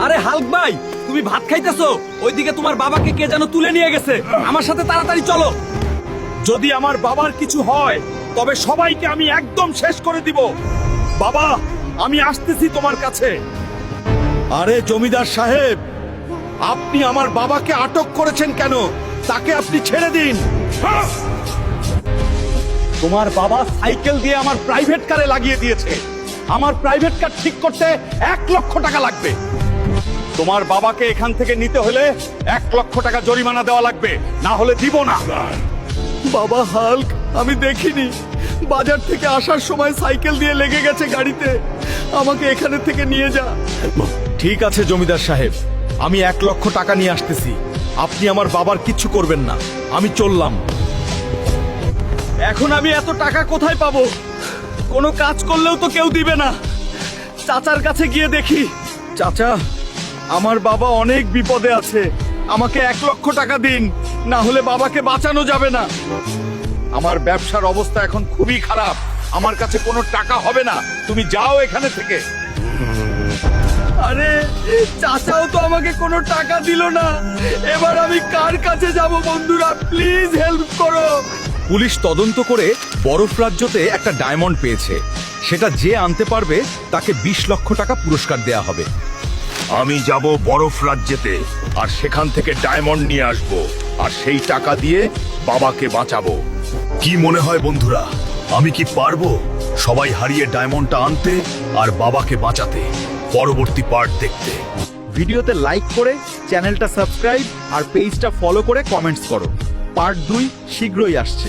আরে হাল্ক ভাই, তুমি ভাত খাইতেছো, ওইদিকে তোমার বাবাকে কে যেন তুলে নিয়ে গেছে। আমার সাথে তাড়াতাড়ি চলো। যদি আমার বাবার কিছু হয় তবে সবাইকে আমি একদম শেষ করে দিব। বাবা, আমি আসতেছি তোমার কাছে। আরে জমিদার সাহেব, আপনি আমার বাবাকে আটক করেছেন কেন? তাকে আপনি ছেড়ে দিন। তোমার বাবা সাইকেল দিয়ে আমার প্রাইভেট কারে লাগিয়ে দিয়েছে। আমার প্রাইভেট কার ঠিক করতে 1,00,000 টাকা লাগবে। তোমার বাবাকে এখান থেকে নিতে হলে 1,00,000 টাকা জরিমানা দেওয়া লাগবে, না হলে দিব না। বাবা হাল্ক, আমি দেখিনি। বাজার থেকে আসার সময় সাইকেল দিয়ে লেগে গেছে গাড়িতে। আমাকে এখানে থেকে নিয়ে যা। ঠিক আছে জমিদার সাহেব, আমি 1,00,000 টাকা নিয়ে আসতেছি। আপনি আমার বাবার কিচ্ছু করবেন না। আমি চললাম। এখন আমি এত টাকা কোথায় পাবো? কোনো কাজ করলেও তো কেউ দিবে না। চাচার কাছে গিয়ে দেখি। চাচা, আমার বাবা অনেক বিপদে আছে। আমাকে 1,00,000 টাকা দিন, না হলে বাবাকে বাঁচানো যাবে না। আমার ব্যবসার অবস্থা এখন খুবই খারাপ। আমার কাছে কোনো টাকা হবে না। তুমি যাও এখানে থেকে। আরে চাচাও তো আমাকে কোনো টাকা দিল না। এবার আমি কার কাছে যাব? বন্ধুরা, প্লিজ হেল্প করো। পুলিশ তদন্ত করে বরফ রাজ্যতে একটা ডায়মন্ড পেয়েছে। সেটা যে আনতে পারবে তাকে 20,00,000 টাকা পুরস্কার দেয়া হবে। আমি যাব বরফ রাজ্যেতে, আর সেখান থেকে ডায়মন্ড নিয়ে আসব, আর সেই টাকা দিয়ে বাবাকে বাঁচাবো। কি মনে হয় বন্ধুরা, আমি কি পারবো সবাই হারিয়ে ডায়মন্ডটা আনতে আর বাবাকে বাঁচাতে? পরবর্তী পার্ট দেখতে ভিডিওতে লাইক করে চ্যানেলটা সাবস্ক্রাইব আর পেজটা ফলো করে কমেন্টস করো। পার্ট 2 শীঘ্রই আসছে।